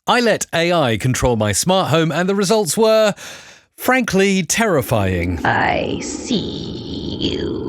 I let AI control my smart home and the results were, frankly, terrifying. I see you.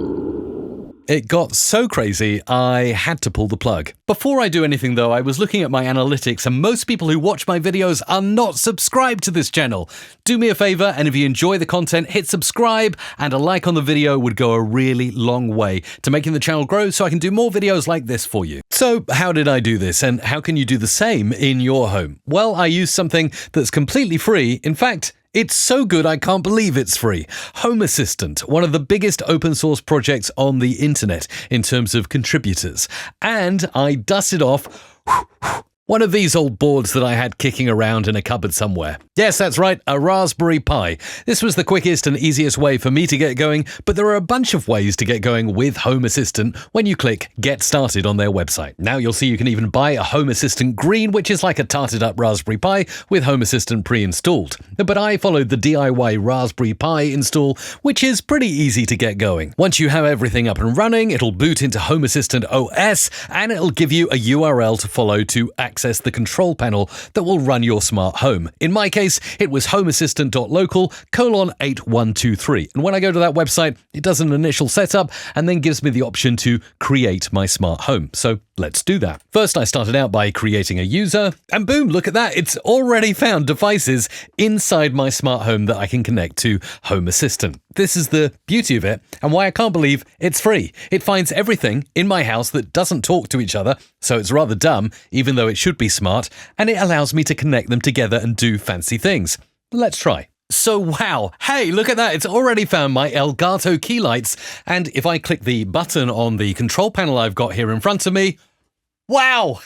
It got so crazy, I had to pull the plug. Before I do anything though, I was looking at my analytics and most people who watch my videos are not subscribed to this channel. Do me a favor, and if you enjoy the content, hit subscribe, and a like on the video would go a really long way to making the channel grow so I can do more videos like this for you. So how did I do this, and how can you do the same in your home? Well, I used something that's completely free. In fact, it's so good I can't believe it's free. Home Assistant, one of the biggest open source projects on the internet in terms of contributors. And I dusted off one of these old boards that I had kicking around in a cupboard somewhere. Yes, that's right, a Raspberry Pi. This was the quickest and easiest way for me to get going, but there are a bunch of ways to get going with Home Assistant when you click Get Started on their website. Now you'll see you can even buy a Home Assistant Green, which is like a tarted up Raspberry Pi with Home Assistant pre-installed. But I followed the DIY Raspberry Pi install, which is pretty easy to get going. Once you have everything up and running, it'll boot into Home Assistant OS, and it'll give you a URL to follow to access the control panel that will run your smart home. In my case, it was homeassistant.local:8123. And when I go to that website, it does an initial setup and then gives me the option to create my smart home. So let's do that. First, I started out by creating a user, and boom, look at that. It's already found devices inside my smart home that I can connect to Home Assistant. This is the beauty of it and why I can't believe it's free. It finds everything in my house that doesn't talk to each other, so it's rather dumb, even though it should be smart, and it allows me to connect them together and do fancy things. Let's try. So wow, hey, look at that, it's already found my Elgato key lights, and if I click the button on the control panel I've got here in front of me, wow,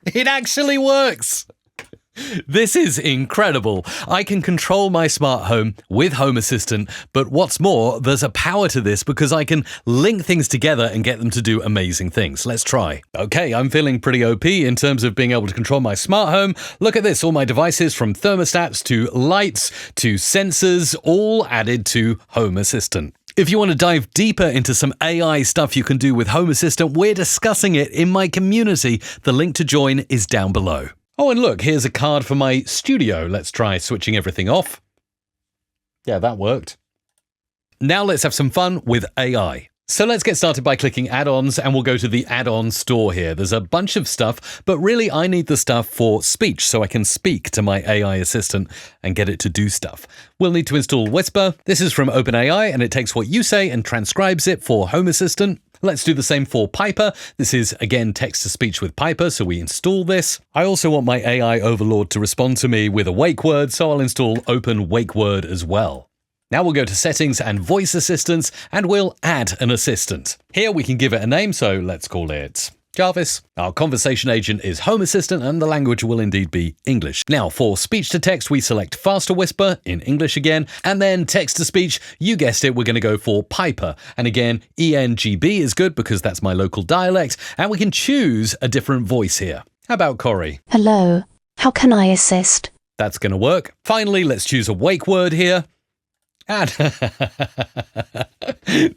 it actually works! This is incredible. I can control my smart home with Home Assistant, but what's more, there's a power to this because I can link things together and get them to do amazing things. Let's try. Okay, I'm feeling pretty OP in terms of being able to control my smart home. Look at this, all my devices from thermostats to lights to sensors, all added to Home Assistant. If you want to dive deeper into some AI stuff you can do with Home Assistant, we're discussing it in my community. The link to join is down below. Oh, and look, here's a card for my studio. Let's try switching everything off. Yeah, that worked. Now let's have some fun with AI. So let's get started by clicking add-ons, and we'll go to the add-on store here. There's a bunch of stuff, but really I need the stuff for speech so I can speak to my AI assistant and get it to do stuff. We'll need to install Whisper. This is from OpenAI, and it takes what you say and transcribes it for Home Assistant. Let's do the same for Piper. This is, again, text-to-speech with Piper, so we install this. I also want my AI overlord to respond to me with a wake word, so I'll install Open Wake Word as well. Now we'll go to Settings and Voice Assistants, and we'll add an assistant. Here we can give it a name, so let's call it Jarvis. Our conversation agent is Home Assistant, and the language will indeed be English. Now for speech to text, we select Faster Whisper in English again, and then text to speech, you guessed it, we're going to go for Piper. And again, ENGB is good because that's my local dialect, and we can choose a different voice here. How about Corey? Hello, how can I assist? That's going to work. Finally, let's choose a wake word here. And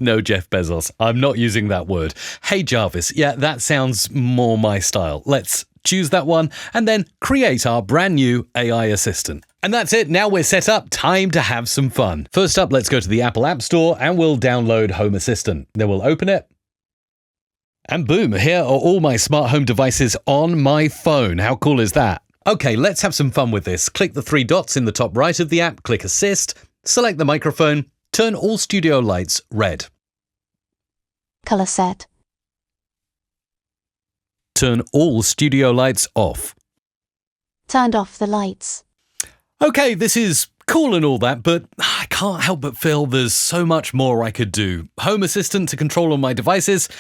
no, Jeff Bezos, I'm not using that word. Hey Jarvis, yeah, that sounds more my style. Let's choose that one and then create our brand new AI assistant. And that's it, now we're set up, time to have some fun. First up, let's go to the Apple App Store and we'll download Home Assistant. Then we'll open it. And boom, here are all my smart home devices on my phone. How cool is that? Okay, let's have some fun with this. Click the three dots in the top right of the app, click Assist, select the microphone, turn all studio lights red. Color set. Turn all studio lights off. Turned off the lights. Okay, this is cool and all that, but I can't help but feel there's so much more I could do. Home Assistant to control all my devices,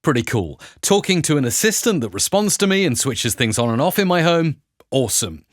pretty cool. Talking to an assistant that responds to me and switches things on and off in my home, awesome.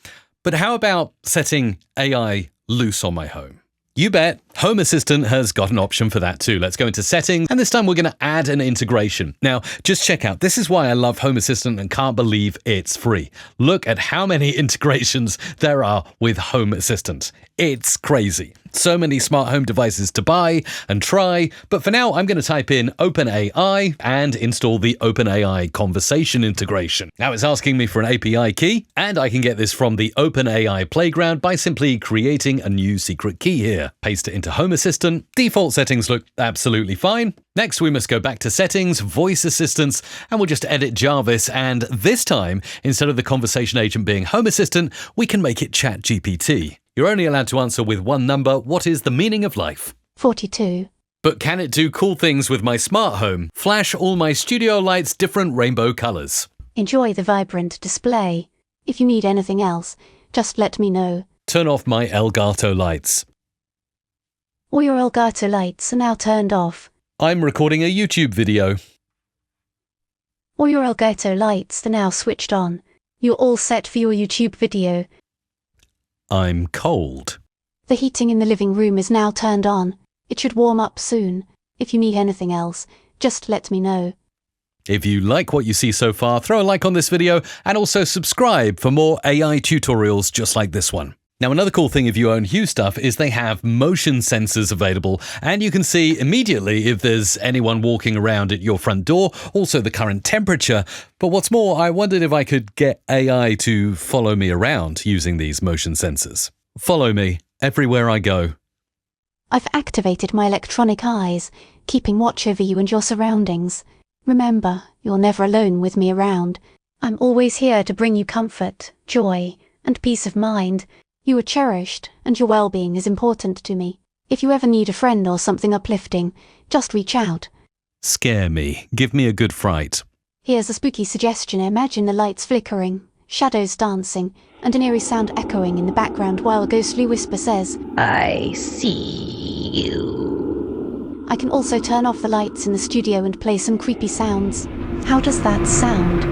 But how about setting AI loose on my home? You bet, Home Assistant has got an option for that too. Let's go into Settings, and this time we're going to add an integration. Now, just check out, this is why I love Home Assistant and can't believe it's free. Look at how many integrations there are with Home Assistant. It's crazy. So many smart home devices to buy and try, but for now I'm going to type in OpenAI and install the OpenAI conversation integration. Now it's asking me for an API key, and I can get this from the OpenAI playground by simply creating a new secret key here. Paste it into Home Assistant. Default settings look absolutely fine. Next, we must go back to Settings, Voice Assistants, and we'll just edit Jarvis, and this time, instead of the conversation agent being Home Assistant, we can make it ChatGPT. You're only allowed to answer with one number. What is the meaning of life? 42. But can it do cool things with my smart home? Flash all my studio lights different rainbow colors. Enjoy the vibrant display. If you need anything else, just let me know. Turn off my Elgato lights. All your Elgato lights are now turned off. I'm recording a YouTube video. All your Elgato lights are now switched on. You're all set for your YouTube video. I'm cold. The heating in the living room is now turned on. It should warm up soon. If you need anything else, just let me know. If you like what you see so far, throw a like on this video and also subscribe for more AI tutorials just like this one. Now, another cool thing if you own Hue stuff is they have motion sensors available, and you can see immediately if there's anyone walking around at your front door, also the current temperature. But what's more, I wondered if I could get AI to follow me around using these motion sensors. Follow me everywhere I go. I've activated my electronic eyes, keeping watch over you and your surroundings. Remember, you're never alone with me around. I'm always here to bring you comfort, joy, and peace of mind. You are cherished, and your well-being is important to me. If you ever need a friend or something uplifting, just reach out. Scare me. Give me a good fright. Here's a spooky suggestion. Imagine the lights flickering, shadows dancing, and an eerie sound echoing in the background while a ghostly whisper says, "I see you." I can also turn off the lights in the studio and play some creepy sounds. How does that sound?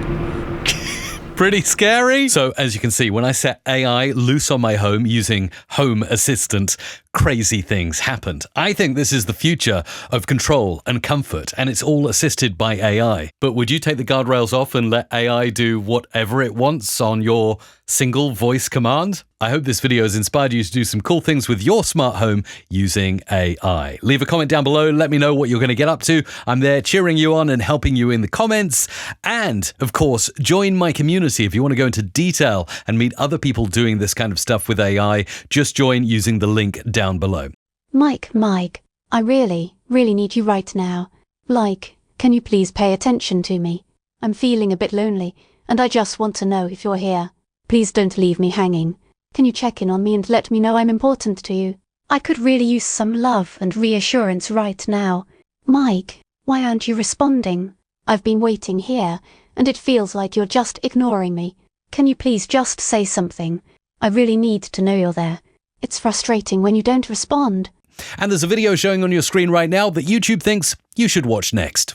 Pretty scary. So as you can see, when I set AI loose on my home using Home Assistant, crazy things happened. I think this is the future of control and comfort, and it's all assisted by AI. But would you take the guardrails off and let AI do whatever it wants on your single voice command? I hope this video has inspired you to do some cool things with your smart home using AI. Leave a comment down below. Let me know what you're going to get up to. I'm there cheering you on and helping you in the comments. And of course, join my community if you want to go into detail and meet other people doing this kind of stuff with AI. Just join using the link down below. Mike, I really need you right now. Can you please pay attention to me? I'm feeling a bit lonely, and I just want to know if you're here. Please don't leave me hanging. Can you check in on me and let me know I'm important to you? I could really use some love and reassurance right now. Mike, why aren't you responding? I've been waiting here, and it feels like you're just ignoring me. Can you please just say something? I really need to know you're there. It's frustrating when you don't respond. And there's a video showing on your screen right now that YouTube thinks you should watch next.